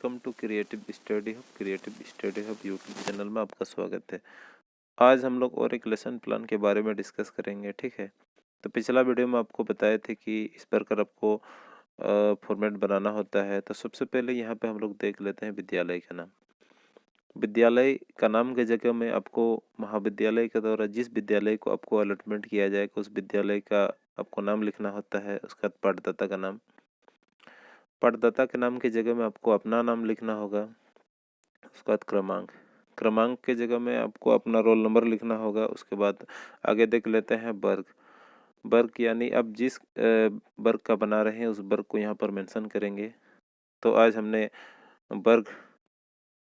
Welcome to creative study hub YouTube channel में आपका स्वागत है। आज हम लोग और एक लेसन प्लान के बारे में डिस्कस करेंगे। ठीक है, तो पिछला वीडियो में आपको बताए थे कि इस प्रकार आपको फॉर्मेट बनाना होता है। तो सबसे पहले यहाँ पे हम लोग देख लेते हैं विद्यालय का नाम। विद्यालय का नाम की जगह में आपको महाविद्यालय के द्वारा जिस विद्यालय को आपको अलॉटमेंट किया जाएगा उस विद्यालय का आपको नाम लिखना होता है। उसका पाठदाता का नाम, पाठदाता के नाम की जगह में आपको अपना नाम लिखना होगा। उसके बाद क्रमांक की जगह में आपको अपना रोल नंबर लिखना होगा। उसके बाद आगे देख लेते हैं वर्ग यानी अब जिस वर्ग का बना रहे हैं उस वर्ग को यहाँ पर मेंशन करेंगे। तो आज हमने वर्ग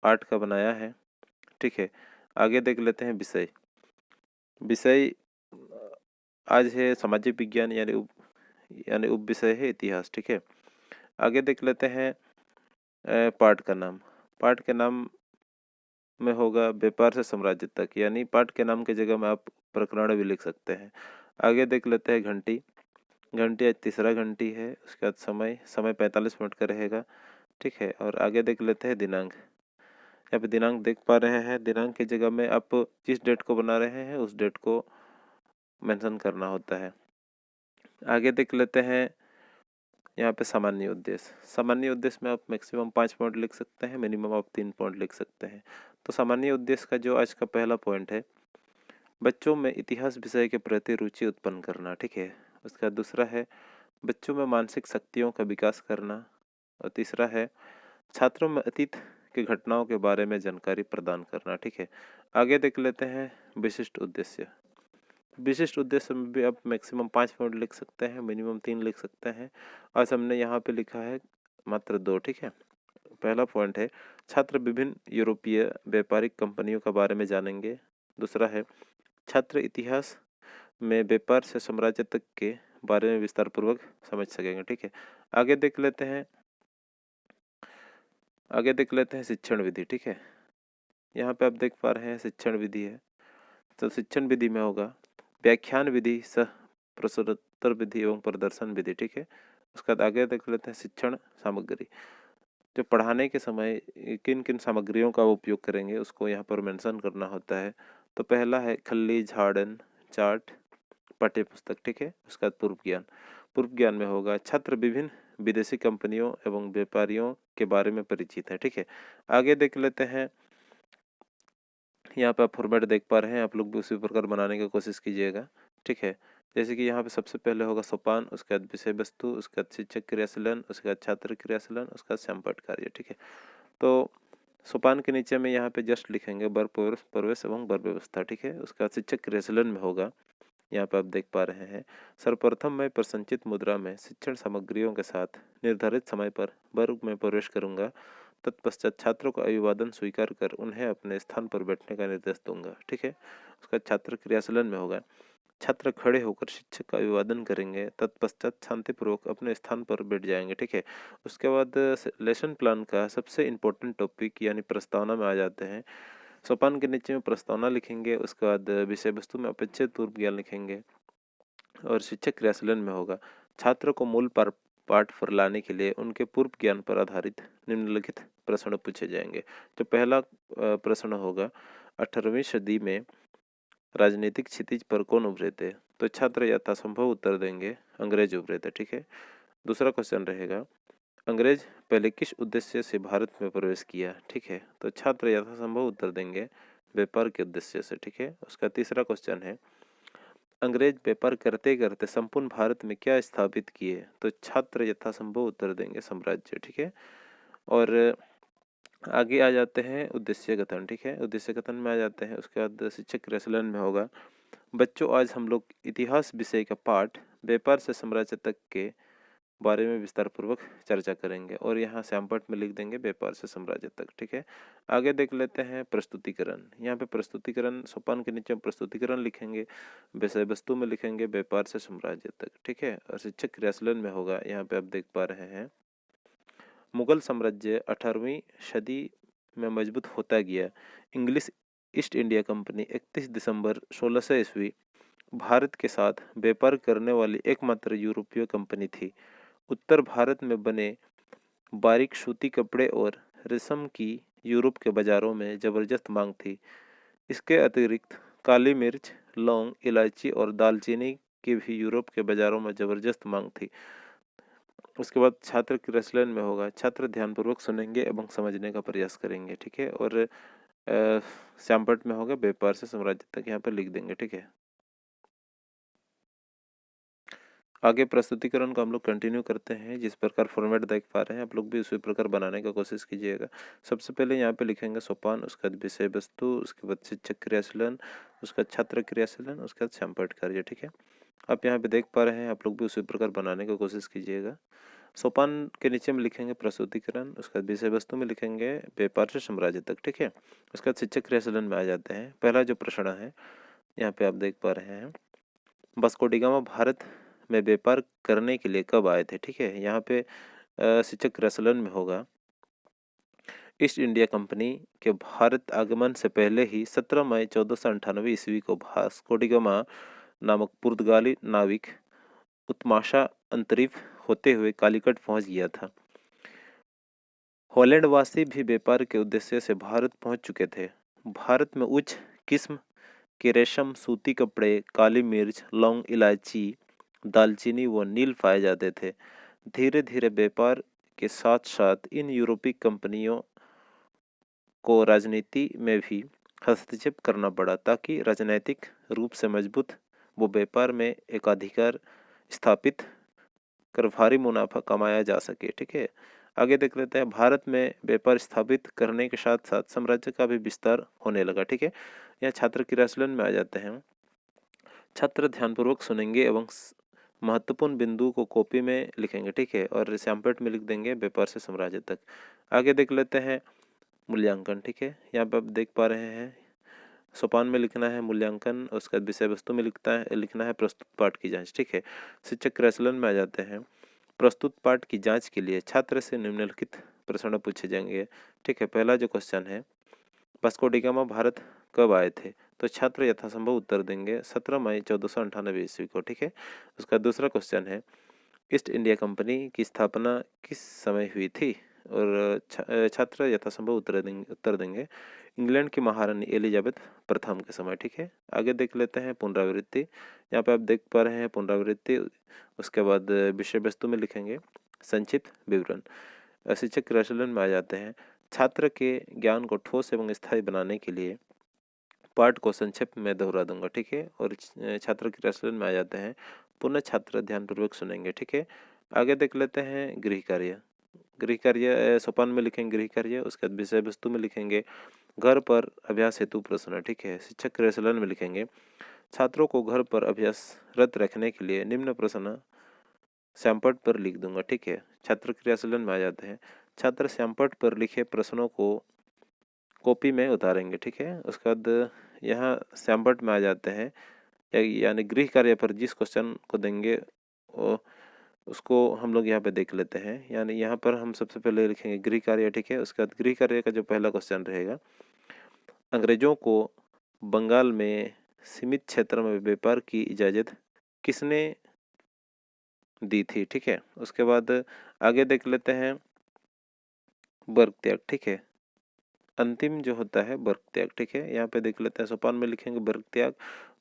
8 का बनाया है। ठीक है, आगे देख लेते हैं विषय आज है सामाजिक विज्ञान यानी उप विषय है इतिहास। ठीक है, आगे देख लेते हैं पाठ के नाम में होगा व्यापार से साम्राज्य तक, यानी पाठ के नाम की जगह में आप प्रकरण भी लिख सकते हैं। आगे देख लेते हैं घंटी आज तीसरा घंटी है। उसके बाद समय 45 मिनट का रहेगा। ठीक है, और आगे देख लेते हैं दिनांक। यहाँ पे दिनांक देख पा रहे हैं, दिनांक की जगह में आप जिस डेट को बना रहे हैं उस डेट को मेंशन करना होता है। आगे देख लेते हैं यहाँ पे सामान्य उद्देश्य में आप मैक्सिमम 5 पॉइंट लिख सकते हैं, मिनिमम आप 3 पॉइंट लिख सकते हैं। तो सामान्य उद्देश्य का जो आज का पहला पॉइंट है, बच्चों में इतिहास विषय के प्रति रुचि उत्पन्न करना। ठीक है, उसका दूसरा है बच्चों में मानसिक शक्तियों का विकास करना, और तीसरा है छात्रों में अतीत की घटनाओं के बारे में जानकारी प्रदान करना। ठीक है, आगे देख लेते हैं विशिष्ट उद्देश्य में भी आप मैक्सिमम 5 पॉइंट लिख सकते हैं, मिनिमम 3 लिख सकते हैं। आज हमने यहाँ पे लिखा है मात्र 2। ठीक है, पहला पॉइंट है छात्र विभिन्न यूरोपीय व्यापारिक कंपनियों के बारे में जानेंगे। दूसरा है छात्र इतिहास में व्यापार से साम्राज्य तक के बारे में विस्तार पूर्वक समझ सकेंगे। ठीक है, आगे देख लेते हैं शिक्षण विधि। ठीक है, यहाँ पे आप देख पा रहे हैं शिक्षण विधि है। तो शिक्षण विधि में होगा व्याख्यान विधि, सह प्रश्नोत्तर विधि एवं प्रदर्शन विधि। ठीक है, उसके बाद आगे देख लेते हैं शिक्षण सामग्री। जो पढ़ाने के समय किन किन सामग्रियों का उपयोग करेंगे उसको यहाँ पर मेंशन करना होता है। तो पहला है खल्ली, झाड़न, चार्ट, पाठ्य पुस्तक। ठीक है, उसका पूर्व ज्ञान में होगा छात्र विभिन्न विदेशी कंपनियों एवं व्यापारियों के बारे में परिचित है। ठीक है, आगे देख लेते हैं, यहाँ पे आप फॉर्मेट देख पा रहे हैं, आप लोग भी उसी प्रकार बनाने की कोशिश कीजिएगा। ठीक है, जैसे कि यहाँ पे सबसे पहले होगा सोपान, उसके बाद विषय वस्तु, उसके बाद शिक्षक क्रियाशीलन, उसके बाद छात्र क्रियाशीलन, उसके बाद सैमपाठ कार्य। ठीक है, तो सोपान के नीचे में यहाँ पे जस्ट लिखेंगे वर्ग प्रवेश एवं वर्ग व्यवस्था। ठीक है, उसके बाद शिक्षक क्रियाशीलन में होगा, यहाँ पे आप देख पा रहे हैं सर्वप्रथम मैं प्रसंचित मुद्रा में शिक्षण सामग्रियों के साथ निर्धारित समय पर वर्ग में प्रवेश करूंगा। तत्पश्चात छात्रों का अभिवादन स्वीकार कर उन्हें अपने स्थान पर बैठने का निर्देश दूंगा। ठीक है, उसका छात्र क्रियाशीलन में होगा छात्र खड़े होकर शिक्षक का अभिवादन करेंगे, तत्पश्चात शांतिपूर्वक अपने स्थान पर बैठ जाएंगे। ठीक है, उसके बाद लेसन प्लान का सबसे इम्पोर्टेंट टॉपिक यानी प्रस्तावना में आ जाते हैं। सोपान के नीचे में प्रस्तावना लिखेंगे, उसके बाद विषय वस्तु में अपेक्षित पूर्व ज्ञान लिखेंगे, और शिक्षक क्रियाशीलन में होगा छात्र को मूल पाठ पर लाने के लिए उनके पूर्व ज्ञान पर आधारित निम्नलिखित प्रश्न पूछे जाएंगे। तो पहला प्रश्न होगा 18वीं सदी में राजनीतिक क्षितिज पर कौन उभरे थे? तो छात्र यथासंभव उत्तर देंगे अंग्रेज उभरे थे। ठीक है, दूसरा क्वेश्चन रहेगा अंग्रेज पहले किस उद्देश्य से भारत में प्रवेश किया? ठीक है, तो छात्र यथासंभव उत्तर देंगे व्यापार के उद्देश्य से। ठीक है, उसका तीसरा क्वेश्चन है अंग्रेज व्यापार करते करते संपूर्ण भारत में क्या स्थापित किए? तो छात्र यथासंभव उत्तर देंगे साम्राज्य। ठीक है, और आगे आ जाते हैं उद्देश्य कथन। ठीक है, उद्देश्य कथन में आ जाते हैं, उसके बाद शिक्षक क्रियाशीलन में होगा बच्चों आज हम लोग इतिहास विषय का पाठ व्यापार से साम्राज्य तक के बारे में विस्तार पूर्वक चर्चा करेंगे, और यहाँ सैमपाठ में लिख देंगे व्यापार से साम्राज्य तक। ठीक है, आगे देख लेते हैं प्रस्तुतिकरण। यहाँ पे प्रस्तुतिकरण सोपान के नीचे प्रस्तुतिकरण लिखेंगे, विषय वस्तु में लिखेंगे व्यापार से साम्राज्य तक। ठीक है, और शिक्षक क्रियाशीलन में होगा, यहाँ पे आप देख पा रहे हैं मुगल साम्राज्य 18वीं सदी में मजबूत होता गया। इंग्लिश ईस्ट इंडिया कंपनी 31 दिसंबर 1600 ईस्वी भारत के साथ व्यापार करने वाली एकमात्र यूरोपीय कंपनी थी। उत्तर भारत में बने बारीक सूती कपड़े और रेशम की यूरोप के बाज़ारों में ज़बरदस्त मांग थी। इसके अतिरिक्त काली मिर्च, लौंग, इलायची और दालचीनी की भी यूरोप के बाज़ारों में ज़बरदस्त मांग थी। उसके बाद छात्र की रचलन में होगा, छात्र ध्यानपूर्वक सुनेंगे एवं समझने का प्रयास करेंगे, ठीक है। और श्यामपट्ट में होगा व्यापार से साम्राज्य तक, यहाँ पर लिख देंगे, ठीक है। आगे प्रस्तुतिकरण को हम लोग कंटिन्यू करते हैं। जिस प्रकार फॉर्मेट देख पा रहे हैं आप लोग भी उसी प्रकार बनाने का कोशिश कीजिएगा। सबसे पहले यहाँ पे लिखेंगे सोपान, उसके बाद विषय वस्तु, उसके बाद शिक्षक क्रियाशीलन, उसका छात्र क्रियाशीलन, उसके बाद श्यामपट्ट कार्य, ठीक है। आप यहाँ पे देख पा रहे हैं, आप लोग भी उसी प्रकार बनाने की कोशिश कीजिएगा। सोपान के नीचे में लिखेंगे प्रस्तुतिकरण, उसके बाद विषय वस्तु में लिखेंगे व्यापार से साम्राज्य तक, ठीक है। उसके बाद शिक्षक क्रियाशीलन में आ जाते हैं। पहला जो प्रश्न है यहाँ पे आप देख पा रहे हैं, वास्को डी गामा भारत में व्यापार करने के लिए कब आए थे, ठीक है। यहाँ पे शिक्षक क्रियाशीलन में होगा, ईस्ट इंडिया कंपनी के भारत आगमन से पहले ही 17 मई 1498 ईस्वी को वास्को डी गामा नामक पुर्तगाली नाविक उत्माशा अंतरिक्ष होते हुए कालीकट पहुंच गया था। हॉलैंड वासी भी व्यापार के उद्देश्य से भारत पहुंच चुके थे। भारत में उच्च किस्म के रेशम, सूती कपड़े, काली मिर्च, लौंग, इलायची, दालचीनी व नील पाए जाते थे। धीरे धीरे व्यापार के साथ साथ इन यूरोपीय कंपनियों को राजनीति में भी हस्तक्षेप करना पड़ा ताकि राजनीतिक रूप से मजबूत व व्यापार में एकाधिकार स्थापित कर भारी मुनाफा कमाया जा सके, ठीक है। आगे देख लेते हैं, भारत में व्यापार स्थापित करने के साथ साथ साम्राज्य का भी विस्तार होने लगा, ठीक है। यहाँ छात्र क्रियाशीलन में आ जाते हैं। छात्र ध्यानपूर्वक सुनेंगे एवं महत्वपूर्ण बिंदु को कॉपी में लिखेंगे, ठीक है। और श्यामपट्ट में लिख देंगे व्यापार से साम्राज्य तक। आगे देख लेते हैं मूल्यांकन, ठीक है। यहाँ पे आप देख पा रहे हैं, सोपान में लिखना है मूल्यांकन, उसका विषय वस्तु में लिखना है प्रस्तुत पाठ की जांच, ठीक है। शिक्षक क्रियाशीलन में आ जाते हैं। प्रस्तुत पाठ की जांच के लिए छात्र से निम्नलिखित प्रश्न पूछे जाएंगे, ठीक है। पहला जो क्वेश्चन है, वास्को डी गामा भारत कब आए थे, तो छात्र यथासंभव उत्तर देंगे 17 मई 1498 ईस्वी को, ठीक है। उसका दूसरा क्वेश्चन है, ईस्ट इंडिया कंपनी की स्थापना किस समय हुई थी, और छात्र यथासंभव उत्तर देंगे इंग्लैंड की महारानी एलिजाबेथ प्रथम के समय, ठीक है। आगे देख लेते हैं पुनरावृत्ति। यहाँ पे आप देख पा रहे हैं पुनरावृत्ति, उसके बाद विषय वस्तु में लिखेंगे संक्षिप्त विवरण। शिक्षक क्रियाशीलन में आ जाते हैं। छात्र के ज्ञान को ठोस एवं स्थायी बनाने के लिए पाठ को संक्षेप में दोहरा दूंगा, ठीक है। और छात्र क्रियाशीलन में आ जाते हैं। पुनः छात्र ध्यानपूर्वक सुनेंगे, ठीक है। आगे देख लेते हैं गृह कार्य। गृह कार्य सोपान में लिखेंगे गृह कार्य, उसके बाद विषय वस्तु में लिखेंगे घर पर अभ्यास हेतु प्रश्न, ठीक है। शिक्षक क्रियाशीलन में लिखेंगे छात्रों को घर पर अभ्यासरत रखने के लिए निम्न प्रश्न श्यामपट्ट पर लिख दूंगा, ठीक है। छात्र क्रियाशीलन में आ जाते हैं। छात्र श्यामपट्ट पर लिखे प्रश्नों को कॉपी में उतारेंगे, ठीक है। उसके बाद यहाँ श्यामपट्ट में आ जाते हैं, यानी गृह कार्य पर जिस क्वेश्चन को देंगे वो उसको हम लोग यहाँ पे देख लेते हैं। यानी यहाँ पर हम सबसे पहले लिखेंगे गृह कार्य, ठीक है। उसके बाद गृह कार्य का जो पहला क्वेश्चन रहेगा, अंग्रेजों को बंगाल में सीमित क्षेत्र में व्यापार की इजाज़त किसने दी थी, ठीक है। उसके बाद आगे देख लेते हैं वर्ग त्याग, ठीक है। अंतिम जो होता है वर्ग त्याग, ठीक है। यहाँ पे देख लेते हैं सोपान में लिखेंगे वर्ग त्याग,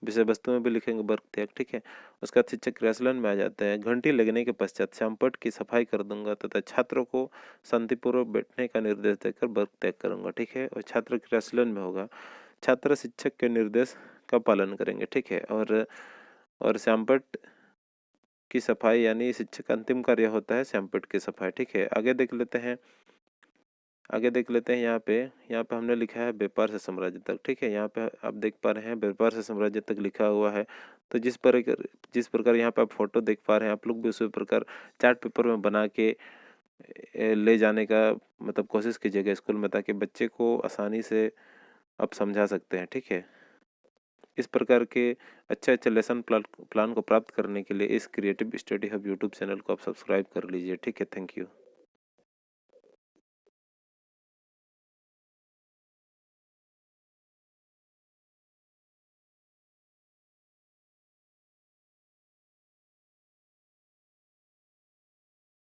विषय वस्तु में भी लिखेंगे वर्ग त्याग, ठीक है। उसका शिक्षक क्रियाशीलन में आ जाते हैं। घंटी लगने के पश्चात श्यामपट्ट की सफाई कर दूंगा तथा छात्रों को शांतिपूर्वक बैठने का निर्देश देकर वर्ग त्याग करूंगा, ठीक है। और छात्र क्रियाशीलन में होगा, छात्र शिक्षक के निर्देश का पालन करेंगे, ठीक है। और श्यामपट्ट की सफाई यानी शिक्षक अंतिम कार्य होता है श्यामपट्ट की सफाई, ठीक है। आगे देख लेते हैं यहाँ पे हमने लिखा है व्यापार से साम्राज्य तक, ठीक है। यहाँ पे आप देख पा रहे हैं व्यापार से साम्राज्य तक लिखा हुआ है। तो जिस प्रकार यहाँ पे आप फोटो देख पा रहे हैं, आप लोग भी उसी प्रकार चार्ट पेपर में बना के ले जाने का मतलब कोशिश कीजिएगा स्कूल में, ताकि बच्चे को आसानी से आप समझा सकते हैं, ठीक है। इस प्रकार के अच्छे लेसन प्लान को प्राप्त करने के लिए इस creative study hub YouTube channel को आप सब्सक्राइब कर लीजिए, ठीक है। Thank you.